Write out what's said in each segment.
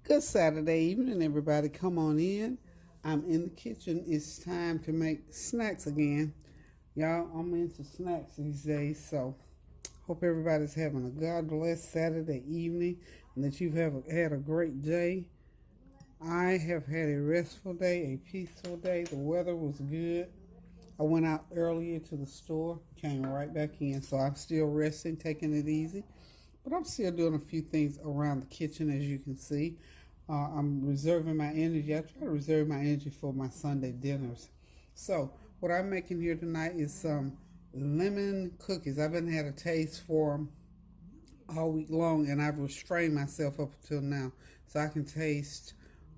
Good Saturday evening, everybody. Come on in. I'm in the kitchen. It's time to make snacks again. Y'all, I'm into snacks these days, so hope everybody's having a God bless Saturday evening and that you've had a great day. I have had a restful day, a peaceful day. The weather was good. I went out earlier to the store, came right back in, so I'm still resting, taking it easy. But I'm still doing a few things around the kitchen, as you can see. I'm reserving my energy. I try to reserve my energy for my Sunday dinners. So what I'm making here tonight is some lemon cookies. I've been had a taste for them all week long, and I've restrained myself up until now. So I can taste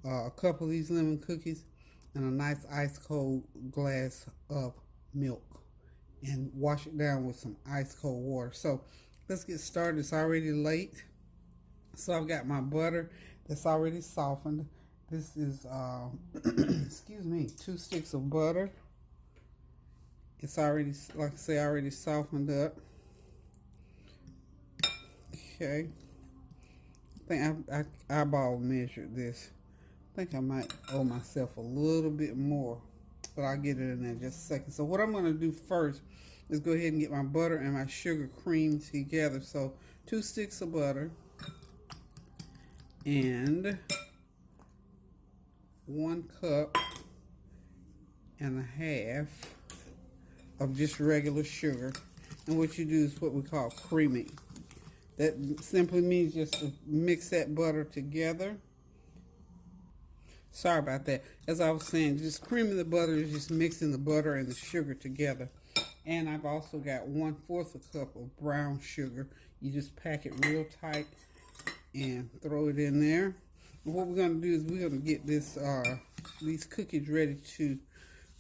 a couple of these lemon cookies and a nice ice cold glass of milk and wash it down with some ice cold water. So let's get started. It's already late. So I've got my butter that's already softened. This is, excuse me, 2 sticks of butter. It's already, like I say, already softened up. Okay. I think I eyeball measured this. I think I might owe myself a little bit more, but I'll get it in there in just a second. So what I'm going to do first is go ahead and get my butter and my sugar cream together. So 2 sticks of butter and 1 cup and a half of just regular sugar. And what you do is what we call creaming. That simply means just to mix that butter together. Sorry about that. As I was saying, just creaming the butter is just mixing the butter and the sugar together. And I've also got 1/4 a cup of brown sugar. You just pack it real tight and throw it in there. And what we're going to do is we're going to get this these cookies ready to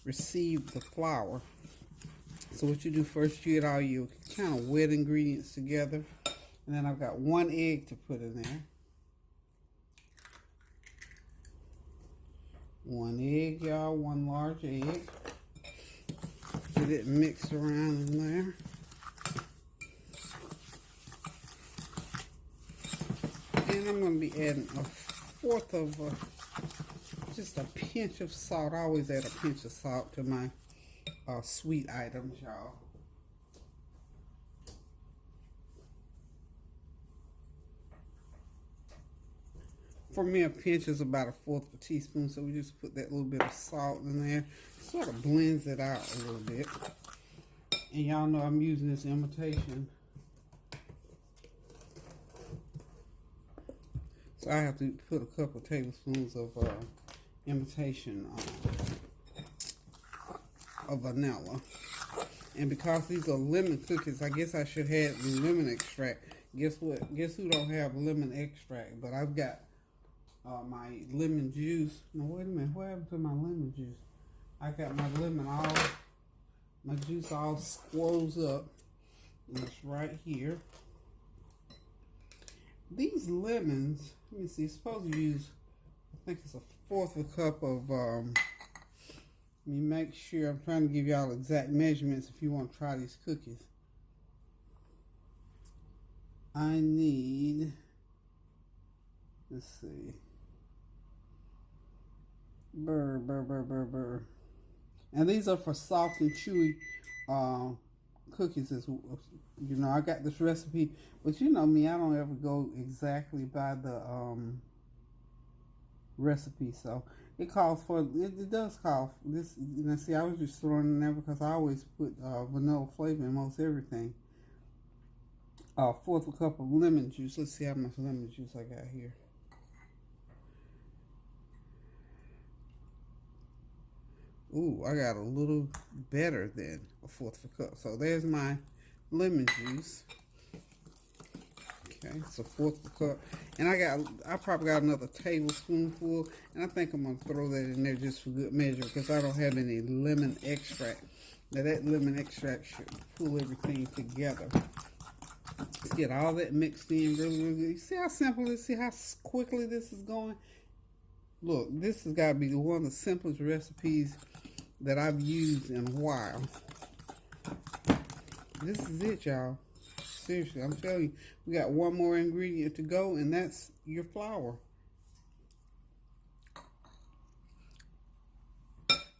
receive the flour. So what you do first, you get all your kind of wet ingredients together. And then I've got 1 egg to put in there. 1 egg, y'all, 1 large egg. Get it mixed around in there. And I'm going to be adding 1/4 of just a pinch of salt. I always add a pinch of salt to my sweet items, y'all. For me, a pinch is about 1/4 of a teaspoon, so we just put that little bit of salt in there. Sort of blends it out a little bit. And y'all know I'm using this imitation. So I have to put a couple of tablespoons of imitation of vanilla. And because these are lemon cookies, I guess I should have lemon extract. Guess what? Guess who don't have lemon extract? But I've got my lemon juice. No, wait a minute. What happened to my lemon juice? I got my lemon my juice all squoze up. And it's right here. These lemons, let me see, you're supposed to use, I think it's 1/4 a cup of, let me make sure, I'm trying to give y'all exact measurements if you want to try these cookies. I need, let's see, and these are for soft and chewy cookies. As you know, I got this recipe, but you know me, I don't ever go exactly by the recipe, so it calls for it does call for this. You know, see, I was just throwing in there because I always put vanilla flavor in most everything. 1/4 a cup of lemon juice. Let's see how much lemon juice I got here. Ooh, I got a little better than 1/4 a cup. So there's my lemon juice. Okay, it's 1/4 a cup. And I probably got another tablespoonful. And I think I'm going to throw that in there just for good measure because I don't have any lemon extract. Now that lemon extract should pull everything together. Let's get all that mixed in really, really good. You see how simple it is? See how quickly this is going? Look, this has got to be one of the simplest recipes that I've used in a while. This is it, y'all. Seriously, I'm telling you, we got one more ingredient to go, and that's your flour.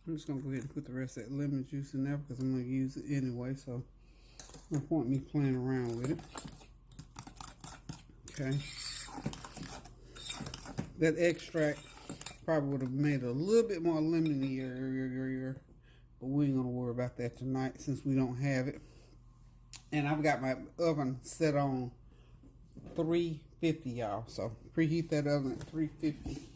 I'm just going to go ahead and put the rest of that lemon juice in there because I'm going to use it anyway. So no point me playing around with it. Okay. That extract probably would have made it a little bit more lemony, but we ain't going to worry about that tonight since we don't have it. And I've got my oven set on 350, y'all. So preheat that oven at 350.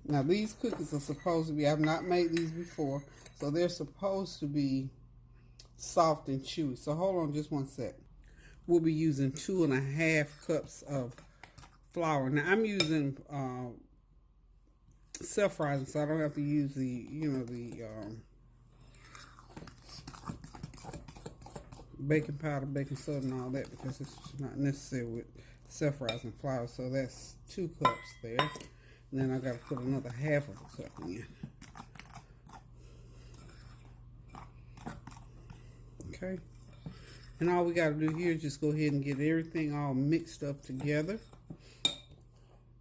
Now these cookies are supposed to be, I've not made these before, so they're supposed to be soft and chewy. So hold on just one sec. We'll be using 2.5 cups of flour. Now I'm using self-rising, so I don't have to use the, baking powder, baking soda, and all that because it's not necessary with self-rising flour. So that's 2 cups there. And then I got to put another 1/2 of a cup in. Okay. And all we got to do here is just go ahead and get everything all mixed up together.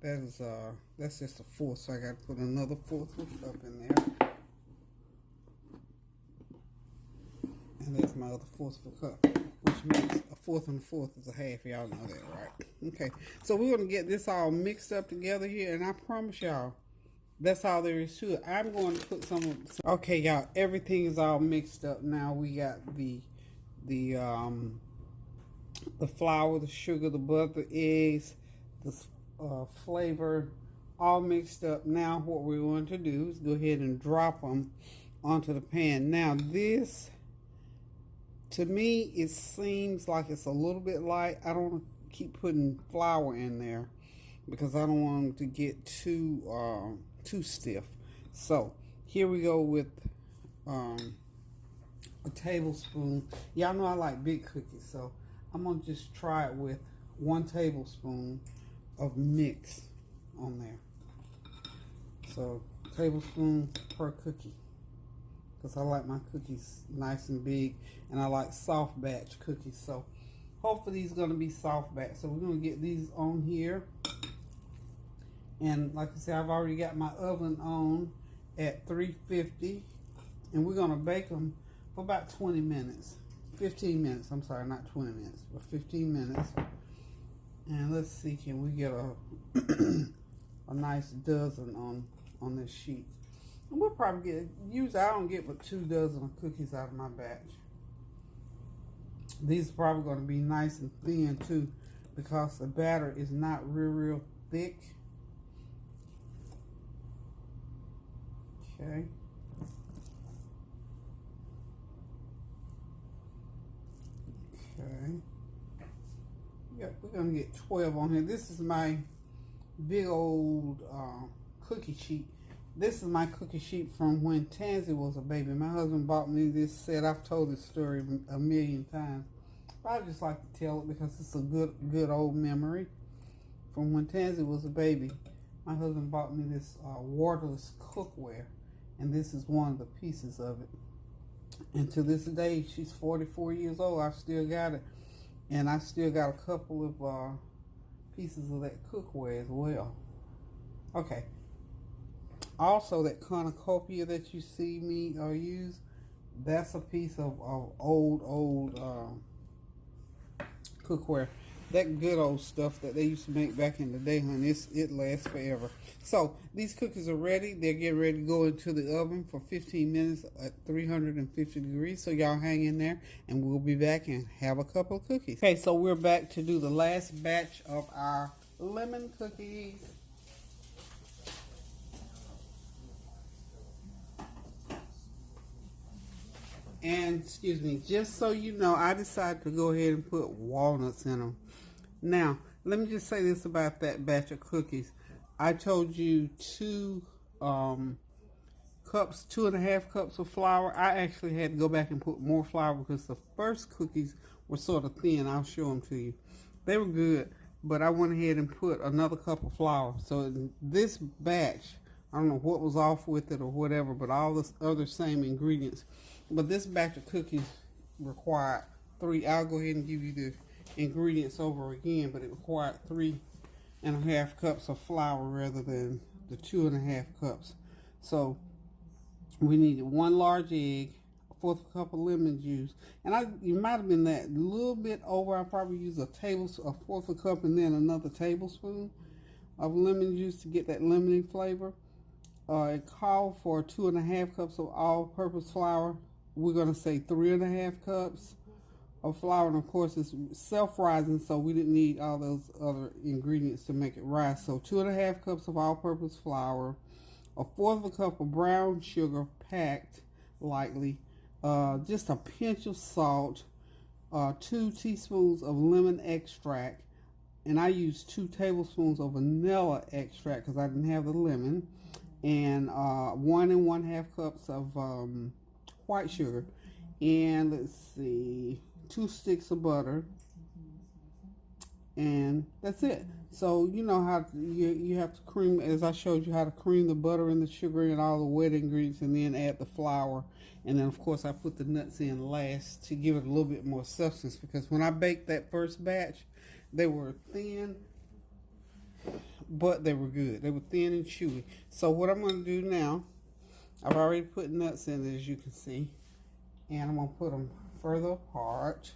That's just a 1/4, so I got to put another 1/4 of a cup in there. And that's my other 1/4 of a cup, which makes a 1/4 and a 1/4 is a 1/2. Y'all know that, right? Okay, so we're going to get this all mixed up together here, and I promise y'all, that's all there is to it. I'm going to put some okay, y'all, everything is all mixed up now. We got the flour, the sugar, the butter, the eggs, the flavor, all mixed up. Now what we're going to do is go ahead and drop them onto the pan. Now this, to me, it seems like it's a little bit light. I don't keep putting flour in there because I don't want them to get too stiff. So here we go with a tablespoon. Y'all know I like big cookies, so I'm gonna just try it with 1 tablespoon of mix on there. So tablespoon per cookie, because I like my cookies nice and big, and I like soft batch cookies. So hopefully these are going to be soft batch. So we're going to get these on here. And like I said, I've already got my oven on at 350. And we're going to bake them for about 20 minutes. 15 minutes. I'm sorry, not 20 minutes, but 15 minutes. And let's see, can we get a nice dozen on this sheet. And we'll probably get, usually I don't get but 2 dozen of cookies out of my batch. These are probably going to be nice and thin too, because the batter is not real thick. Okay. Okay. Yeah, we're going to get 12 on here. This is my big old cookie sheet. This is my cookie sheet from when Tansy was a baby. My husband bought me this set. I've told this story a million times. But I just like to tell it because it's a good old memory. From when Tansy was a baby, my husband bought me this waterless cookware. And this is one of the pieces of it. And to this day, she's 44 years old. I've still got it. And I still got a couple of pieces of that cookware as well. Okay. Also, that cornucopia that you see me use, that's a piece of old cookware. That good old stuff that they used to make back in the day, honey, it lasts forever. So, these cookies are ready. They're getting ready to go into the oven for 15 minutes at 350 degrees. So, y'all hang in there, and we'll be back and have a couple of cookies. Okay, so we're back to do the last batch of our lemon cookies. And, excuse me, just so you know, I decided to go ahead and put walnuts in them. Now, let me just say this about that batch of cookies. I told you 2 cups, 2.5 cups of flour. I actually had to go back and put more flour because the first cookies were sort of thin. I'll show them to you. They were good, but I went ahead and put another cup of flour. So this batch, I don't know what was off with it or whatever, but all the other same ingredients. But this batch of cookies required 3. I'll go ahead and give you the ingredients over again, but it required 3.5 cups of flour rather than the 2.5 cups. So We needed 1 large egg, a 1/4 cup of lemon juice, and you might have been that little bit over. I probably used a 1/4 cup and then another tablespoon of lemon juice to get that lemony flavor. It called for 2.5 cups of all-purpose flour. We're gonna say 3.5 cups of flour, and of course it's self-rising, so we didn't need all those other ingredients to make it rise. So 2.5 cups of all-purpose flour, a 1/4 cup of brown sugar packed lightly, just a pinch of salt, 2 teaspoons of lemon extract, and I used 2 tablespoons of vanilla extract because I didn't have the lemon, and 1 1/2 cups of white sugar, and let's see, 2 sticks of butter, and that's it. So you know how you have to cream, as I showed you how to cream the butter and the sugar and all the wet ingredients, and then add the flour, and then of course I put the nuts in last to give it a little bit more substance, because when I baked that first batch, they were thin, but they were good. They were thin and chewy. So what I'm going to do now, I've already put nuts in, as you can see, and I'm going to put them further apart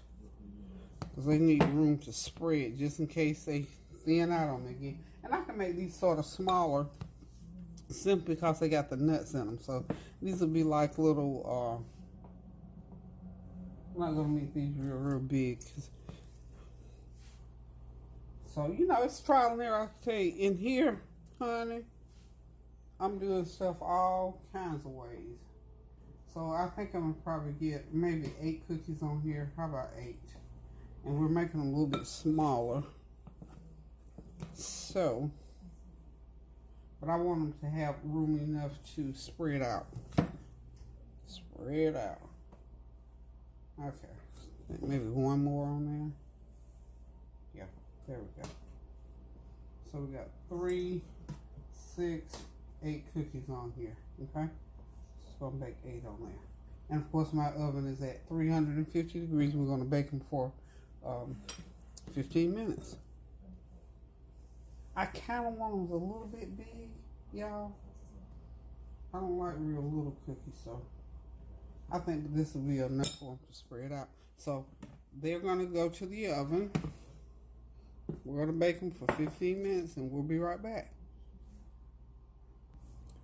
because they need room to spread just in case they thin out on me again. And I can make these sort of smaller simply because they got the nuts in them. So these will be like little, I'm not going to make these real big. So, you know, it's trial and error. I can tell you, in here, honey, I'm doing stuff all kinds of ways. So I think I'm going to probably get maybe 8 cookies on here. How about 8? And we're making them a little bit smaller. So, but I want them to have room enough to spread out. Spread out. Okay. Maybe 1 more on there. Yeah, there we go. So we got 3, 6, 8 cookies on here. Okay? Just gonna bake 8 on there. And of course my oven is at 350 degrees. We're gonna bake them for 15 minutes. I kind of want them a little bit big, y'all. I don't like real little cookies, so I think this will be enough for them to spread out. So they're gonna go to the oven. We're gonna bake them for 15 minutes, and we'll be right back.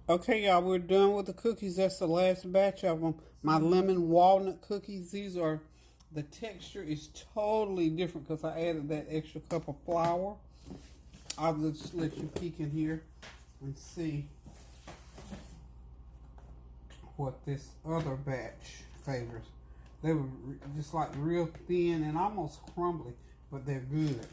Okay, y'all, we're done with the cookies. That's the last batch of them. My lemon walnut cookies. These are, the texture is totally different because I added that extra cup of flour. I'll just let you peek in here and see what this other batch favors. They were just like real thin and almost crumbly, but they're good.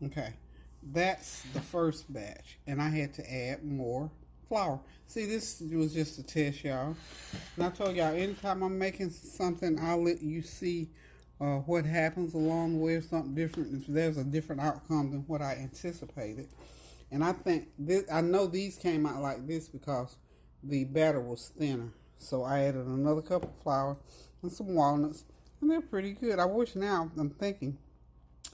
Okay, that's the first batch, and I had to add more flour. See, this was just a test, y'all. And I told y'all, anytime I'm making something, I'll let you see what happens along the way, or something different. If there's a different outcome than what I anticipated. And I think this, I know these came out like this because the batter was thinner. So I added another cup of flour and some walnuts, and they're pretty good. I wish, now I'm thinking,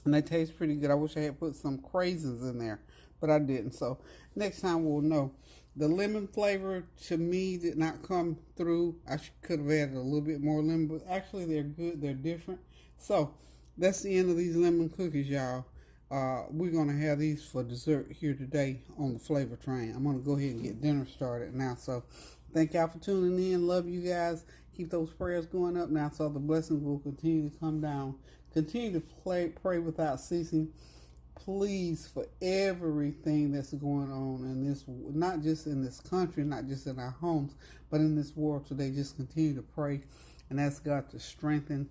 and they taste pretty good, I wish I had put some craisins in there, but I didn't. So next time we'll know. The lemon flavor to me did not come through. I could have added a little bit more lemon, but actually they're good. They're different. So that's the end of these lemon cookies, y'all. We're going to have these for dessert here today on the flavor train. I'm going to go ahead and get dinner started now. So thank y'all for tuning in. Love you guys. Keep those prayers going up now so the blessings will continue to come down. Continue to pray without ceasing. Please, for everything that's going on in this, not just in this country, not just in our homes, but in this world today, just continue to pray and ask God to strengthen,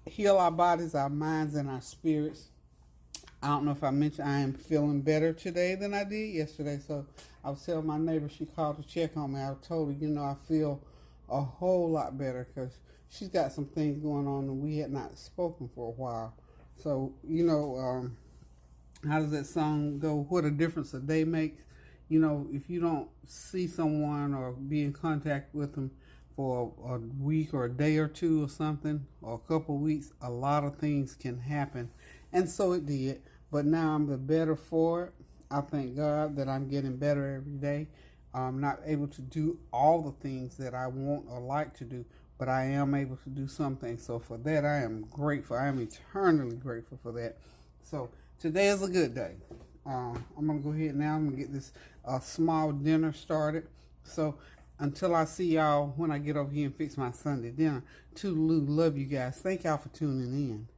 heal our bodies, our minds, and our spirits. I don't know if I mentioned I am feeling better today than I did yesterday. So I was telling my neighbor, she called to check on me. I told her, you know, I feel a whole lot better because she's got some things going on and we had not spoken for a while. So, you know, how does that song go? What a difference a day makes. You know, if you don't see someone or be in contact with them for a week or a day or two or something, or a couple of weeks, a lot of things can happen. And so it did. But now I'm the better for it. I thank God that I'm getting better every day. I'm not able to do all the things that I want or like to do, but I am able to do some things. So for that, I am grateful. I am eternally grateful for that. So today is a good day. I'm going to go ahead now. I'm going to get this small dinner started. So until I see y'all when I get over here and fix my Sunday dinner, toodaloo, love you guys. Thank y'all for tuning in.